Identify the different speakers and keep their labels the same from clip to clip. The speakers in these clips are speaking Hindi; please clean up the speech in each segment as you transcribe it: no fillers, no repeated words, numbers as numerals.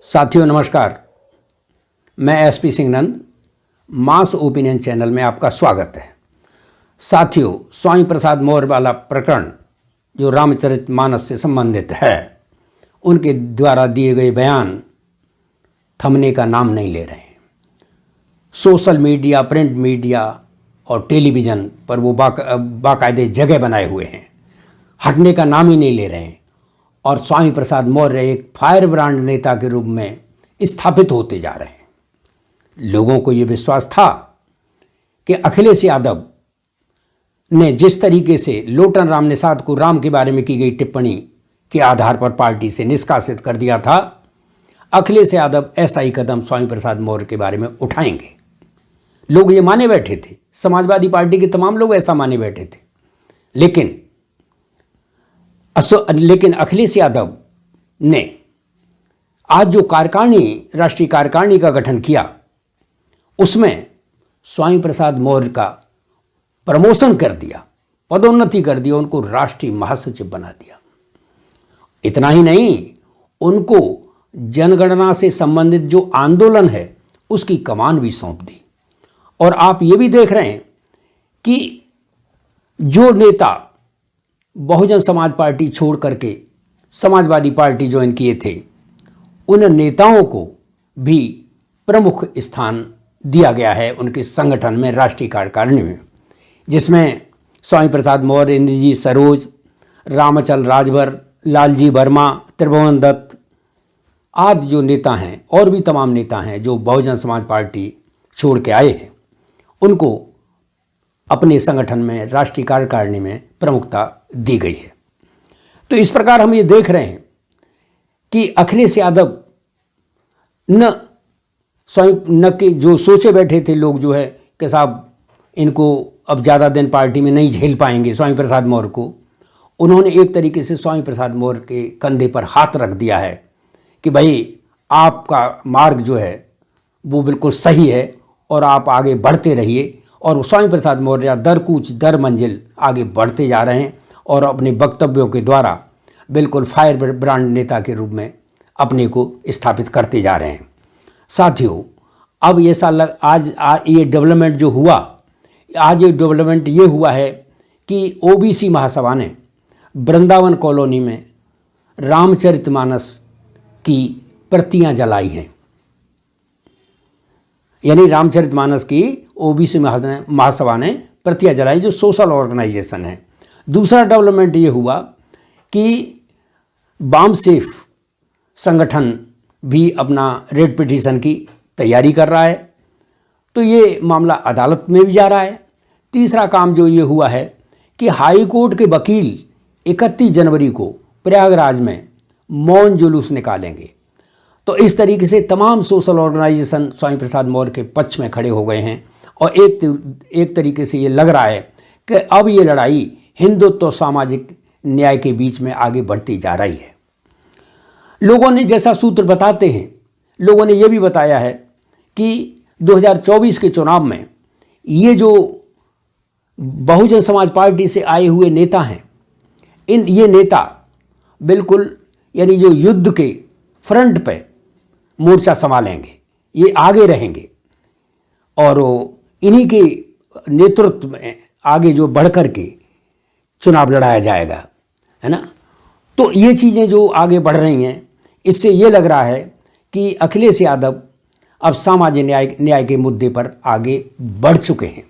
Speaker 1: साथियों नमस्कार, मैं एसपी सिंह नंद मास ओपिनियन चैनल में आपका स्वागत है। साथियों, स्वामी प्रसाद मौर्य वाला प्रकरण जो रामचरितमानस से संबंधित है, उनके द्वारा दिए गए बयान थमने का नाम नहीं ले रहे हैं। सोशल मीडिया, प्रिंट मीडिया और टेलीविज़न पर वो बाकायदे जगह बनाए हुए हैं, हटने का नाम ही नहीं ले रहे हैं और स्वामी प्रसाद मौर्य एक फायर ब्रांड नेता के रूप में स्थापित होते जा रहे हैं। लोगों को ये विश्वास था कि अखिलेश यादव ने जिस तरीके से लोटन राम निषाद को राम के बारे में की गई टिप्पणी के आधार पर पार्टी से निष्कासित कर दिया था, अखिलेश यादव ऐसा ही कदम स्वामी प्रसाद मौर्य के बारे में उठाएंगे। लोग ये माने बैठे थे, समाजवादी पार्टी के तमाम लोग ऐसा माने बैठे थे। लेकिन अखिलेश यादव ने आज जो राष्ट्रीय कार्यकारिणी का गठन किया, उसमें स्वामी प्रसाद मौर्य का प्रमोशन कर दिया, पदोन्नति कर दिया, उनको राष्ट्रीय महासचिव बना दिया। इतना ही नहीं, उनको जनगणना से संबंधित जो आंदोलन है उसकी कमान भी सौंप दी। और आप ये भी देख रहे हैं कि जो नेता बहुजन समाज पार्टी छोड़ करके समाजवादी पार्टी ज्वाइन किए थे, उन नेताओं को भी प्रमुख स्थान दिया गया है उनके संगठन में, राष्ट्रीय कार्यकारिणी में, जिसमें स्वामी प्रसाद मौर्य, इंद्रजीत सरोज, रामचल राजभर, लालजी वर्मा, त्रिभुवन दत्त आदि जो नेता हैं और भी तमाम नेता हैं जो बहुजन समाज पार्टी छोड़ के आए हैं, उनको अपने संगठन में, राष्ट्रीय कार्यकारिणी में प्रमुखता दी गई है। तो इस प्रकार हम ये देख रहे हैं कि अखिलेश यादव न कि जो सोचे बैठे थे लोग जो है कि साहब इनको अब ज़्यादा दिन पार्टी में नहीं झेल पाएंगे स्वामी प्रसाद मौर्य को, उन्होंने एक तरीके से स्वामी प्रसाद मौर्य के कंधे पर हाथ रख दिया है कि भाई आपका मार्ग जो है वो बिल्कुल सही है और आप आगे बढ़ते रहिए। और स्वामी प्रसाद मौर्य दर कूच दर मंजिल आगे बढ़ते जा रहे हैं और अपने वक्तव्यों के द्वारा बिल्कुल फायर ब्रांड नेता के रूप में अपने को स्थापित करते जा रहे हैं। साथियों, अब ये ये डेवलपमेंट जो हुआ, आज ये डेवलपमेंट ये हुआ है कि ओबीसी महासभा ने वृंदावन कॉलोनी में रामचरितमानस की प्रतियां जलाई हैं। यानी रामचरितमानस की ओबीसी महासभा ने प्रतियां जलाई, जो सोशल ऑर्गेनाइजेशन है। दूसरा डेवलपमेंट ये हुआ कि वामसेफ संगठन भी अपना रेड पिटीशन की तैयारी कर रहा है, तो ये मामला अदालत में भी जा रहा है। तीसरा काम जो ये हुआ है कि हाई कोर्ट के वकील 31 जनवरी को प्रयागराज में मौन जुलूस निकालेंगे। तो इस तरीके से तमाम सोशल ऑर्गेनाइजेशन स्वामी प्रसाद मौर्य के पक्ष में खड़े हो गए हैं और एक तरीके से ये लग रहा है कि अब ये लड़ाई हिंदुत्व और सामाजिक न्याय के बीच में आगे बढ़ती जा रही है। लोगों ने, जैसा सूत्र बताते हैं, लोगों ने ये भी बताया है कि 2024 के चुनाव में ये जो बहुजन समाज पार्टी से आए हुए नेता हैं, ये नेता बिल्कुल यानी जो युद्ध के फ्रंट पे मोर्चा संभालेंगे, ये आगे रहेंगे और इन्हीं के नेतृत्व में आगे जो बढ़ कर के चुनाव लड़ाया जाएगा, है ना। तो ये चीज़ें जो आगे बढ़ रही हैं, इससे ये लग रहा है कि अखिलेश यादव अब सामाजिक न्याय के मुद्दे पर आगे बढ़ चुके हैं।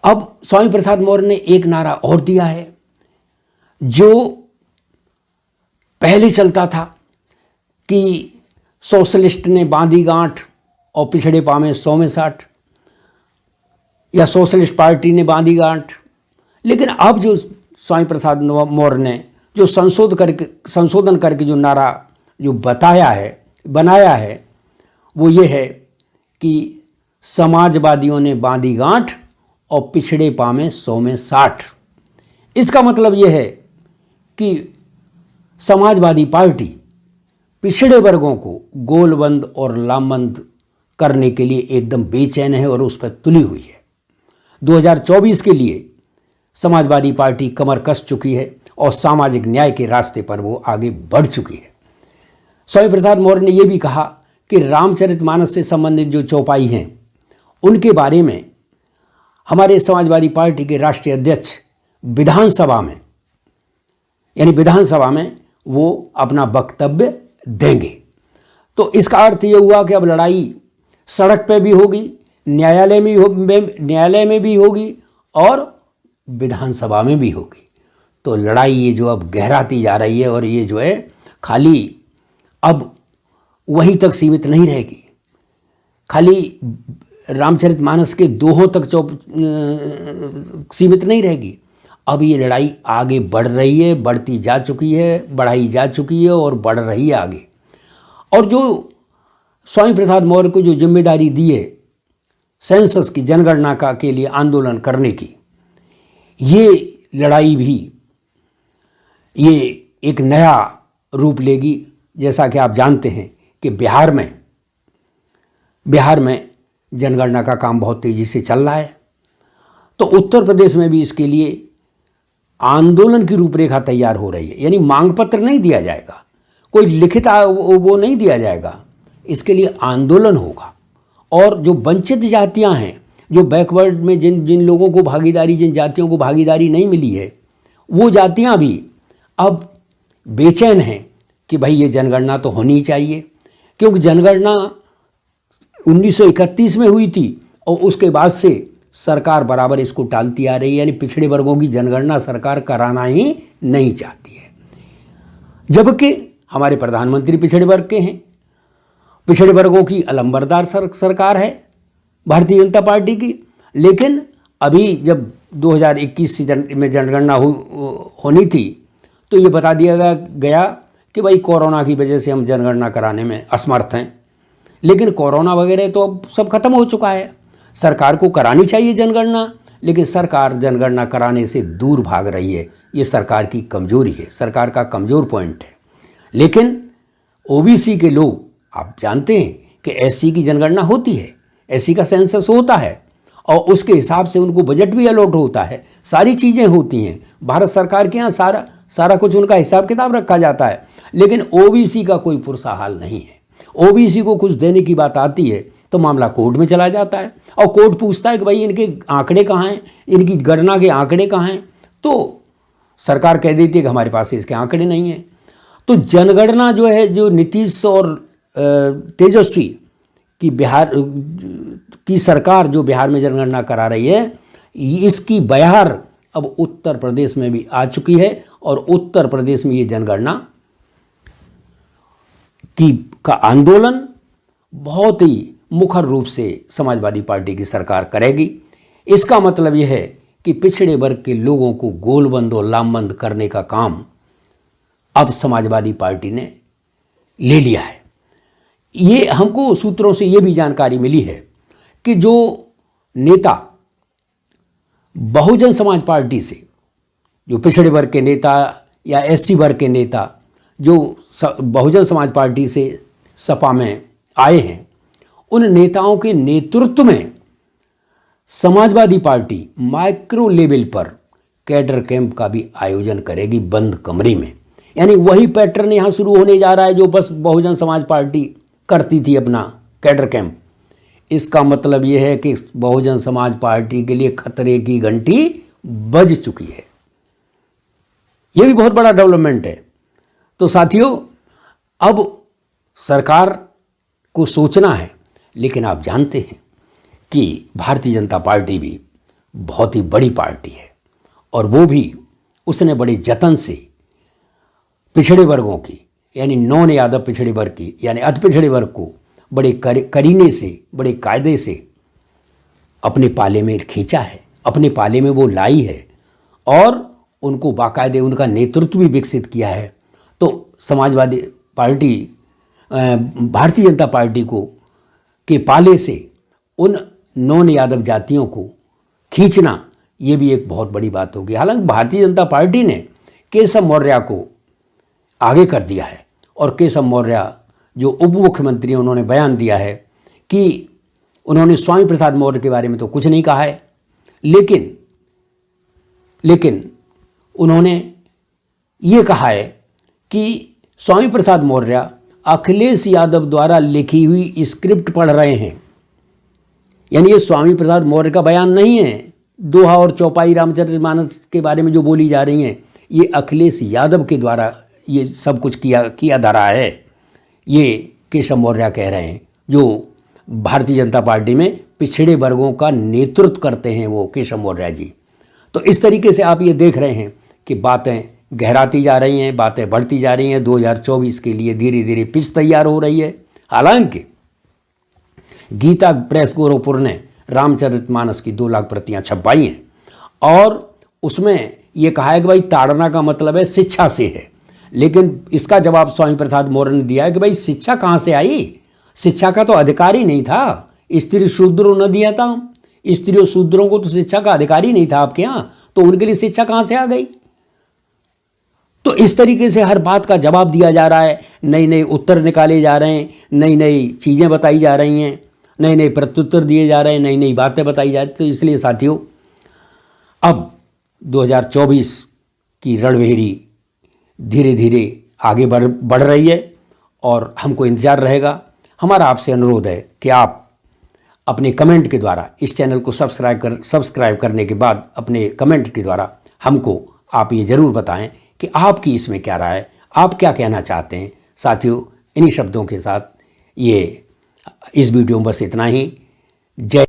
Speaker 1: अब स्वामी प्रसाद मौर्य ने एक नारा और दिया है जो पहले चलता था कि सोशलिस्ट ने बांधी गांठ और पिछड़े पामे 100 में 60, या सोशलिस्ट पार्टी ने बांधी गांठ। लेकिन अब जो स्वामी प्रसाद मौर्य ने जो संशोधन करके जो नारा जो बनाया है, वो ये है कि समाजवादियों ने बांधी गांठ और पिछड़े पामे 100 में 60। इसका मतलब ये है कि समाजवादी पार्टी पिछड़े वर्गों को गोलबंद और लामबंद करने के लिए एकदम बेचैन है और उस पर तुली हुई है। 2024 के लिए समाजवादी पार्टी कमर कस चुकी है और सामाजिक न्याय के रास्ते पर वो आगे बढ़ चुकी है। स्वामी प्रसाद मौर्य ने यह भी कहा कि रामचरितमानस से संबंधित जो चौपाई हैं उनके बारे में हमारे समाजवादी पार्टी के राष्ट्रीय अध्यक्ष विधानसभा में, यानी विधानसभा में वो अपना वक्तव्य देंगे। तो इसका अर्थ ये हुआ कि अब लड़ाई सड़क पे भी होगी, न्यायालय में भी होगी और विधानसभा में भी होगी। तो लड़ाई ये जो अब गहराती जा रही है और ये जो है खाली अब वहीं तक सीमित नहीं रहेगी, खाली रामचरितमानस के दोहों तक सीमित नहीं रहेगी। अब ये लड़ाई आगे बढ़ रही है, बढ़ती जा चुकी है, बढ़ाई जा चुकी है और बढ़ रही है आगे। और जो स्वामी प्रसाद मौर्य को जो जिम्मेदारी दी है सेंसस की, जनगणना का के लिए आंदोलन करने की, ये लड़ाई भी ये एक नया रूप लेगी। जैसा कि आप जानते हैं कि बिहार में जनगणना का काम बहुत तेज़ी से चल रहा है, तो उत्तर प्रदेश में भी इसके लिए आंदोलन की रूपरेखा तैयार हो रही है। यानी मांग पत्र नहीं दिया जाएगा, कोई लिखित वो नहीं दिया जाएगा, इसके लिए आंदोलन होगा। और जो वंचित जातियां हैं, जो बैकवर्ड में जिन लोगों को भागीदारी, जिन जातियों को भागीदारी नहीं मिली है, वो जातियां भी अब बेचैन हैं कि भाई ये जनगणना तो होनी चाहिए। क्योंकि जनगणना 1931 में हुई थी और उसके बाद से सरकार बराबर इसको टालती आ रही है। यानी पिछड़े वर्गों की जनगणना सरकार कराना ही नहीं चाहती है, जबकि हमारे प्रधानमंत्री पिछड़े वर्ग के हैं। पिछड़े वर्गों की अलंबरदार सरकार है भारतीय जनता पार्टी की। लेकिन अभी जब 2021 में जनगणना होनी थी तो ये बता दिया गया कि भाई कोरोना की वजह से हम जनगणना कराने में असमर्थ हैं। लेकिन कोरोना वगैरह तो अब सब खत्म हो चुका है। सरकार को करानी चाहिए जनगणना, लेकिन सरकार जनगणना कराने से दूर भाग रही है। ये सरकार की कमजोरी है, सरकार का कमज़ोर पॉइंट है। लेकिन ओबीसी के लोग, आप जानते हैं कि एससी की जनगणना होती है, एससी का सेंसस होता है और उसके हिसाब से उनको बजट भी अलॉट होता है, सारी चीज़ें होती हैं। भारत सरकार के यहाँ सारा कुछ उनका हिसाब किताब रखा जाता है। लेकिन ओबीसी का कोई पुरसा हाल नहीं है। ओबीसी को कुछ देने की बात आती है तो मामला कोर्ट में चला जाता है और कोर्ट पूछता है कि भाई इनके आंकड़े कहाँ हैं, इनकी गणना के आंकड़े कहाँ हैं, तो सरकार कह देती है कि हमारे पास इसके आंकड़े नहीं हैं। तो जनगणना जो है, जो नीतीश और तेजस्वी की बिहार की सरकार जो बिहार में जनगणना करा रही है, इसकी बयार अब उत्तर प्रदेश में भी आ चुकी है और उत्तर प्रदेश में ये जनगणना का आंदोलन बहुत ही मुखर रूप से समाजवादी पार्टी की सरकार करेगी। इसका मतलब यह है कि पिछड़े वर्ग के लोगों को गोलबंद और लामबंद करने का काम अब समाजवादी पार्टी ने ले लिया है। ये हमको सूत्रों से ये भी जानकारी मिली है कि जो नेता बहुजन समाज पार्टी से, जो पिछड़े वर्ग के नेता या एससी वर्ग के नेता जो बहुजन समाज पार्टी से सपा में आए हैं, उन नेताओं के नेतृत्व में समाजवादी पार्टी माइक्रो लेवल पर कैडर कैंप का भी आयोजन करेगी बंद कमरे में। यानी वही पैटर्न यहाँ शुरू होने जा रहा है जो बस बहुजन समाज पार्टी करती थी, अपना कैडर कैंप। इसका मतलब यह है कि बहुजन समाज पार्टी के लिए खतरे की घंटी बज चुकी है। यह भी बहुत बड़ा डेवलपमेंट है। तो साथियों, अब सरकार को सोचना है, लेकिन आप जानते हैं कि भारतीय जनता पार्टी भी बहुत ही बड़ी पार्टी है और वो भी उसने बड़े जतन से पिछड़े वर्गों की, यानी नॉन यादव पिछड़े वर्ग की, यानी अति पिछड़े वर्ग को बड़े करीने से, बड़े कायदे से अपने पाले में खींचा है, अपने पाले में वो लाई है और उनको बाकायदे उनका नेतृत्व भी विकसित किया है। तो समाजवादी पार्टी, भारतीय जनता पार्टी को के पाले से उन नॉन यादव जातियों को खींचना, ये भी एक बहुत बड़ी बात होगी। हालांकि भारतीय जनता पार्टी ने केशव मौर्य को आगे कर दिया है और केशव मौर्य जो उप मुख्यमंत्री हैं, उन्होंने बयान दिया है कि उन्होंने स्वामी प्रसाद मौर्य के बारे में तो कुछ नहीं कहा है, लेकिन उन्होंने ये कहा है कि स्वामी प्रसाद मौर्य अखिलेश यादव द्वारा लिखी हुई स्क्रिप्ट पढ़ रहे हैं। यानी ये स्वामी प्रसाद मौर्य का बयान नहीं है। दोहा और चौपाई रामचरितमानस के बारे में जो बोली जा रही हैं, ये अखिलेश यादव के द्वारा ये सब कुछ किया धरा है। ये केशव मौर्य कह रहे हैं, जो भारतीय जनता पार्टी में पिछड़े वर्गों का नेतृत्व करते हैं, वो केशव मौर्य जी। तो इस तरीके से आप ये देख रहे हैं कि बातें गहराती जा रही हैं, बातें बढ़ती जा रही हैं। 2024 के लिए धीरे धीरे पिच तैयार हो रही है। हालांकि गीता प्रेस गोरखपुर ने रामचरितमानस की 2 लाख प्रतियां छपवाई हैं और उसमें ये कहा है कि भाई ताड़ना का मतलब है शिक्षा से है। लेकिन इसका जवाब स्वामी प्रसाद मौर्य ने दिया है कि भाई शिक्षा कहाँ से आई? शिक्षा का तो अधिकार ही नहीं था। स्त्री शूद्रों ने दिया था। स्त्रियों शूद्रों को तो शिक्षा का अधिकार ही नहीं था आपके यहाँ, तो उनके लिए शिक्षा कहाँ से आ गई? तो इस तरीके से हर बात का जवाब दिया जा रहा है, नई नई उत्तर निकाले जा रहे हैं, नई नई चीज़ें बताई जा रही हैं, नए नए प्रत्युत्तर दिए जा रहे हैं, नई नई बातें बताई जा रही हैं। तो इसलिए साथियों, अब 2024 की रणभेरी धीरे धीरे आगे बढ़ रही है और हमको इंतज़ार रहेगा। हमारा आपसे अनुरोध है कि आप अपने कमेंट के द्वारा इस चैनल को सब्सक्राइब करने के बाद अपने कमेंट के द्वारा हमको आप ये ज़रूर बताएं कि आपकी इसमें क्या राय है, आप क्या कहना चाहते हैं। साथियों, इन्हीं शब्दों के साथ इस वीडियो में बस इतना ही। जय